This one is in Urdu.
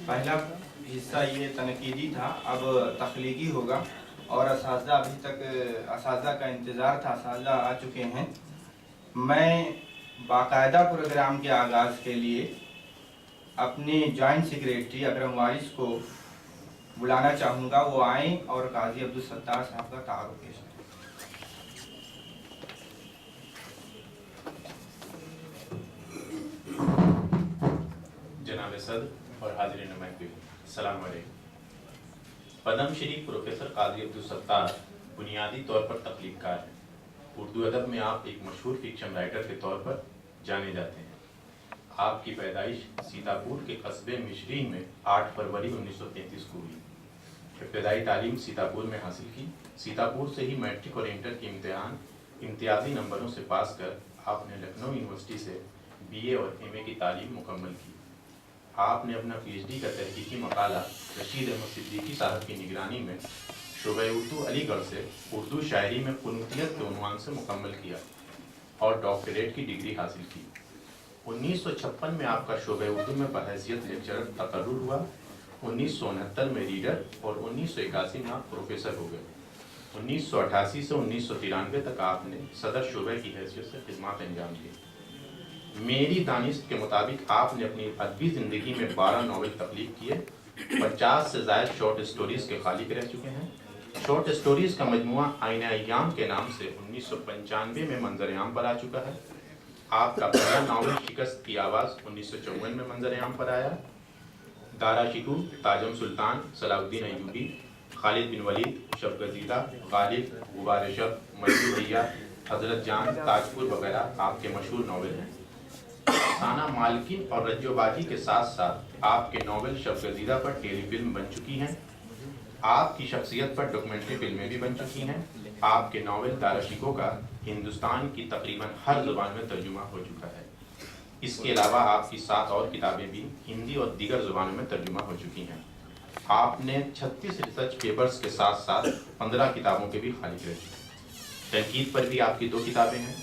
پہلا حصہ یہ تنقیدی تھا، اب تخلیقی ہوگا، اور اساتذہ ابھی تک اساتذہ کا انتظار تھا، اساتذہ آ چکے ہیں۔ میں باقاعدہ پروگرام کے آغاز کے لیے اپنے جوائنٹ سیکریٹری اکرم وارث کو بلانا چاہوں گا، وہ آئیں اور قاضی عبدالستار صاحب کا تعارف پیش کریں۔ جناب صدر اور حاضرین نمائندگی، السلام علیکم۔ پدم شری پروفیسر قاضی عبدالستار بنیادی طور پر تخلیق کار ہیں۔ اردو ادب میں آپ ایک مشہور فکشن رائٹر کے طور پر جانے جاتے ہیں۔ آپ کی پیدائش سیتاپور کے قصبے مشرین میں 8 فروری 1933 کو ہوئی۔ ابتدائی تعلیم سیتاپور میں حاصل کی۔ سیتاپور سے ہی میٹرک اور انٹر کے امتحان امتیازی نمبروں سے پاس کر آپ نے لکھنؤ یونیورسٹی سے BA اور MA کی تعلیم مکمل کی۔ آپ نے اپنا PhD کا تحقیقی مقالہ رشید احمد صدیقی صاحب کی نگرانی میں شعبہ اردو علی گڑھ سے اردو شاعری میں قنوتیت کے عنوان سے مکمل کیا اور ڈاکٹریٹ کی ڈگری حاصل کی۔ 1956 میں آپ کا شعبہ اردو میں بحیثیت لیکچرر تقرر ہوا۔ 1969 میں ریڈر اور 1981 میں آپ پروفیسر ہو گئے۔ 1988 سے 1993 تک آپ نے صدر شعبہ کی حیثیت سے خدمات انجام دی۔ میری دانست کے مطابق آپ نے اپنی ادبی زندگی میں 12 ناول تخلیق کیے، 50 سے زائد شارٹ اسٹوریز کے خالق رہ چکے ہیں۔ شارٹ اسٹوریز کا مجموعہ آئینہ ایام کے نام سے 1995 میں منظر عام پر آ چکا ہے۔ آپ کا پہلا ناول شکست کی آواز 1954 میں منظر عام پر آیا۔ دارا شکوہ، تاجم سلطان، صلاح الدین ایوبی، خالد بن ولید، شب گزیدہ، غالب، غبار شب، مجنون بھیا، حضرت جان، تاجپور وغیرہ آپ کے مشہور ناول ہیں۔ افسانہ مالکن اور رجو باجی کے ساتھ ساتھ آپ کے ناول شب گزیدہ پر ٹیلی فلم بن چکی ہیں۔ آپ کی شخصیت پر ڈاکومنٹری فلمیں بھی بن چکی ہیں۔ آپ کے ناول دارا شکوہ کا ہندوستان کی تقریباً ہر زبان میں ترجمہ ہو چکا ہے۔ اس کے علاوہ آپ کی 7 اور کتابیں بھی ہندی اور دیگر زبانوں میں ترجمہ ہو چکی ہیں۔ آپ نے 36 ریسرچ پیپرز کے ساتھ ساتھ 15 کتابوں کے بھی خالق رہ چکے ہیں۔ تنقید پر بھی آپ کی 2 کتابیں ہیں۔